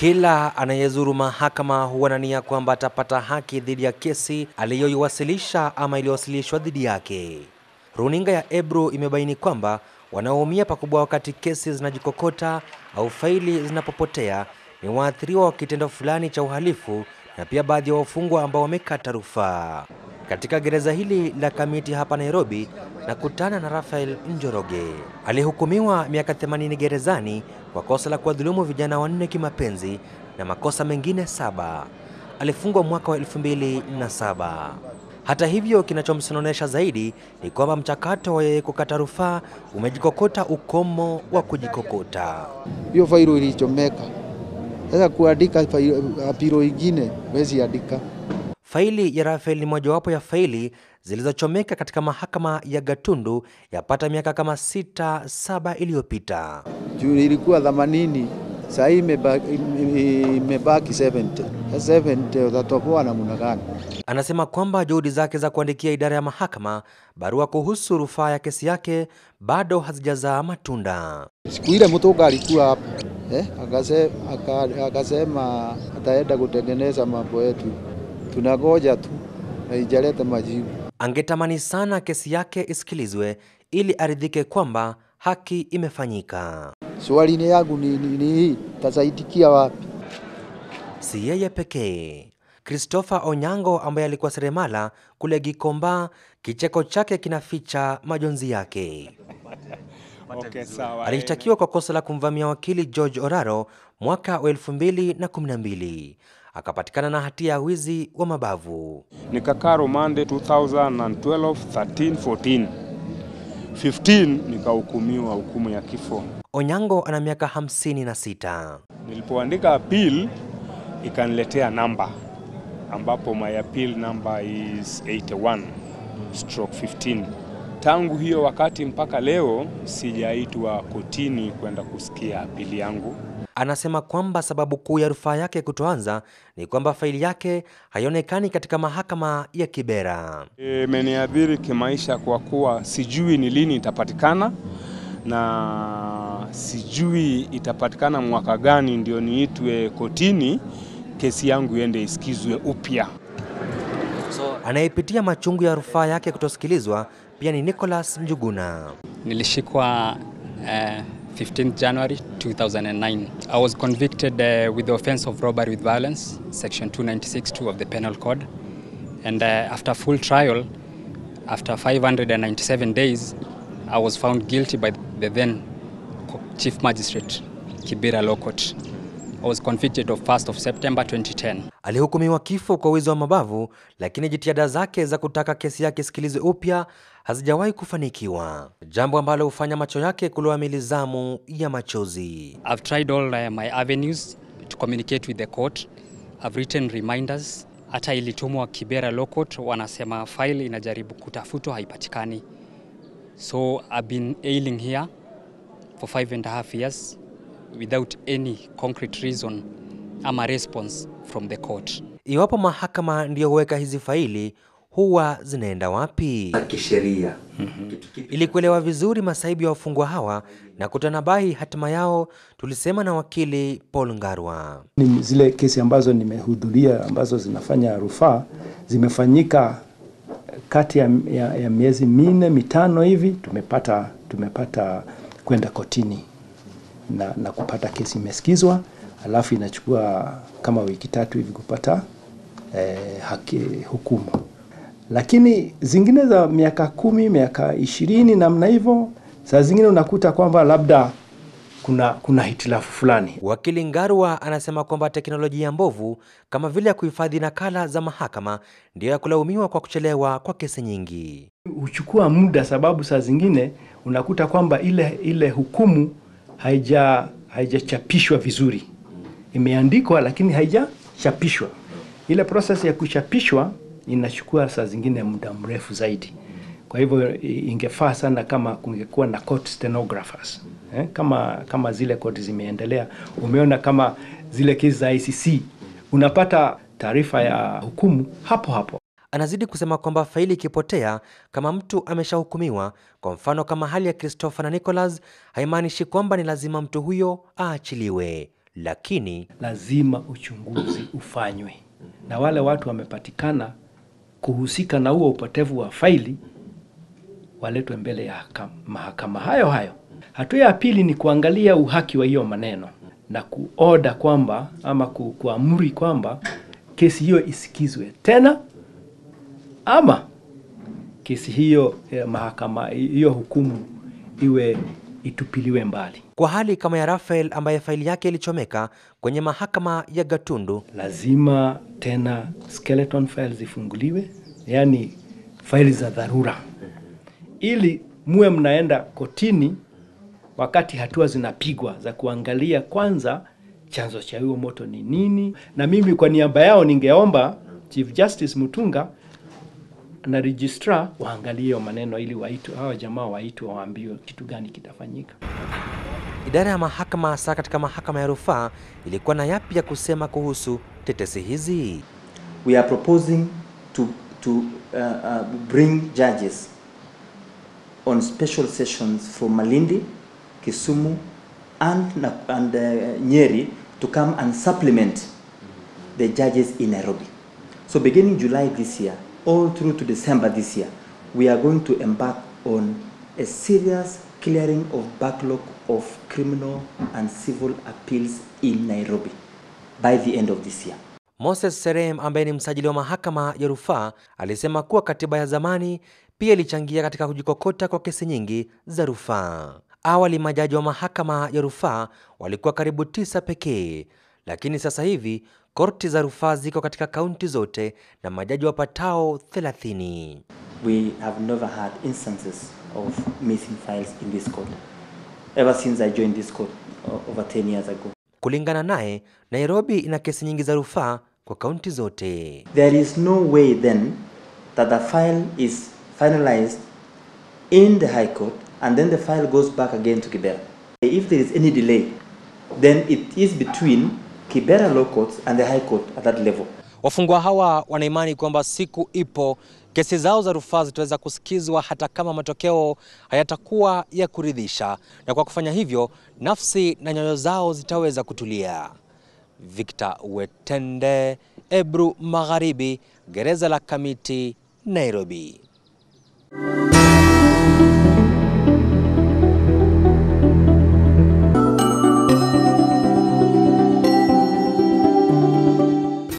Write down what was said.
Kila anayezuru mahakama huwa na nia kwamba atapata haki dhidi ya kesi aliyoiwasilisha ama iliyowasilishwa dhidi yake. Runinga ya Ebru imebaini kwamba wanaoumia pakubwa wakati kesi zinajikokota au faili zinapopotea ni waathiriwa wa kitendo fulani cha uhalifu na pia baadhi ya wafungwa ambao wamekata rufaa. Katika gereza hili la Kamiti hapa Nairobi, nakutana na Raphael Njoroge. Alihukumiwa miaka 80 gerezani kwa kosa la kuwadhulumu vijana 4 kimapenzi na makosa mengine 7. Alifungwa mwaka wa 2007. Hata hivyo, kinachomsononesha zaidi ni kwamba mchakato wa yeye kukata rufaa umejikokota ukomo wa kujikokota. Hiyo faili ilichomeka. Sasa kuandika apilo ingine wezi andika. Faili ya Raphael ni mojawapo ya faili zilizochomeka katika mahakama ya Gatundu yapata miaka kama 6-7 iliyopita. Juu ilikuwa 80, sasa imebaki 70. 70 utatoboa namna gani? Anasema kwamba juhudi zake za kuandikia idara ya mahakama barua kuhusu rufaa ya kesi yake bado hazijazaa matunda. Siku ile mtoka alikuwa hapa, akasema ataenda kutengeneza mambo yetu. Tunagoja tu haijaleta majibu. Angetamani sana kesi yake isikilizwe ili aridhike kwamba haki imefanyika. Swali yangu ni tasaidikia wapi? Si yeye pekee. Christopher Onyango ambaye alikuwa seremala kule Gikomba, kicheko chake kinaficha majonzi yake. Okay, sawa. Alishtakiwa kwa kosa la kumvamia wakili George Oraro mwaka wa 2012. Akapatikana na hatia ya wizi wa mabavu. Nikakaa rumande 2012, 13, 14. 15 nikahukumiwa hukumu ya kifo. Onyango ana miaka 56. Nilipoandika appeal ikaniletea namba ambapo my appeal number is 81/15. Tangu hiyo wakati mpaka leo sijaitwa kotini kwenda kusikia apili yangu. Anasema kwamba sababu kuu ya rufaa yake kutoanza ni kwamba faili yake haionekani katika mahakama ya Kibera. Imeniadhiri kimaisha kwa kuwa sijui ni lini itapatikana na sijui itapatikana mwaka gani ndio niitwe kotini kesi yangu iende isikizwe upya. Anayepitia machungu ya rufaa yake kutosikilizwa pia ni Nicholas Njuguna. Nilishikwa 15th January 2009. I was convicted with the offense of robbery with violence, section 296(2) of the Penal Code. And after full trial, after 597 days, I was found guilty by the then Chief Magistrate, Kibera Law Court. I was convicted of 1st of September 2010. Alihukumiwa kifo kwa wizi wa mabavu, lakini jitihada zake za kutaka kesi yake isikilizwe upya hazijawahi kufanikiwa, jambo ambalo hufanya macho yake kuloa milizamu ya machozi. I've tried all my avenues to communicate with the court. I've written reminders. Hata ilitumwa Kibera Law Court, wanasema file inajaribu kutafutwa haipatikani. So I've been ailing here for 5.5 years without any concrete reason ama response from the court. Iwapo mahakama ndiyo huweka hizi faili, huwa zinaenda wapi kisheria? Ili kuelewa vizuri masaibu ya wafungwa hawa na kutanabahi hatima yao, tulisema na wakili Paul Ngarwa. Ni zile kesi ambazo nimehudhuria ambazo zinafanya rufaa zimefanyika kati ya miezi 4-5 hivi tumepata kwenda kotini na kupata kesi imesikizwa, alafu inachukua kama wiki 3 hivi kupata hukumu. Lakini zingine za miaka 10, miaka 20 namna hivyo, saa zingine unakuta kwamba labda kuna hitilafu fulani. Wakili Ngarwa anasema kwamba teknolojia mbovu kama vile ya kuhifadhi nakala za mahakama ndio ya kulaumiwa kwa kuchelewa kwa kesi nyingi. Huchukua muda sababu saa zingine unakuta kwamba ile hukumu haijachapishwa vizuri. Imeandikwa lakini haijachapishwa. Ile process ya kuchapishwa inachukua saa zingine muda mrefu zaidi. Kwa hivyo ingefaa sana kama kungekuwa na court stenographers. Kama zile court zimeendelea, umeona kama zile kesi za ICC, unapata taarifa ya hukumu hapo hapo. Anazidi kusema kwamba faili ikipotea kama mtu ameshahukumiwa, kwa mfano kama hali ya Christopher na Nicholas, haimaanishi kwamba ni lazima mtu huyo aachiliwe. lakini lazima uchunguzi ufanywe, na wale watu wamepatikana kuhusika na huo upotevu wa faili waletwe mbele ya mahakama hayo. Hatua ya pili ni kuangalia uhaki wa hiyo maneno na kuoda kwamba ama kuamuri kwamba kesi hiyo isikizwe tena, ama kesi hiyo mahakama hiyo hukumu iwe itupiliwe mbali. Kwa hali kama ya Raphael ambaye faili yake ilichomeka kwenye mahakama ya Gatundu, lazima tena skeleton files zifunguliwe, yani faili za dharura, ili muwe mnaenda kotini wakati hatua zinapigwa za kuangalia kwanza chanzo cha huo moto ni nini. Na mimi kwa niaba yao ningeomba Chief Justice Mutunga na registrar waangalie maneno ili waitwe hawa jamaa, waitwe waambiwe kitu gani kitafanyika. Idara ya mahakama hasa katika mahakama ya rufaa ilikuwa na yapi ya kusema kuhusu tetesi hizi? We are proposing to bring judges on special sessions from Malindi, Kisumu and Nyeri to come and supplement the judges in Nairobi. So beginning July this year all through to December this year, we are going to embark on a serious clearing of backlog of criminal and civil appeals in Nairobi by the end of this year. Moses Serem ambaye ni msajili wa mahakama ya rufaa alisema kuwa katiba ya zamani pia ilichangia katika kujikokota kwa kesi nyingi za rufaa. Awali majaji wa mahakama ya rufaa walikuwa karibu 9 pekee, lakini sasa hivi korti za rufaa ziko katika kaunti zote na majaji wapatao 30. We have never had instances of missing files in this court ever since I joined this court over 10 years ago. Kulingana naye, Nairobi ina kesi nyingi za rufaa kwa kaunti zote. There is no way then that the file is finalized in the High Court and then the file goes back again to Kibera. If there is any delay, then it is between Kibera Law Courts and the High Court at that level. Wafungwa hawa wanaimani kwamba siku ipo kesi zao za rufaa zitaweza kusikizwa hata kama matokeo hayatakuwa ya kuridhisha, na kwa kufanya hivyo nafsi na nyoyo zao zitaweza kutulia. Victor Wetende, Ebru Magharibi, Gereza la Kamiti, Nairobi.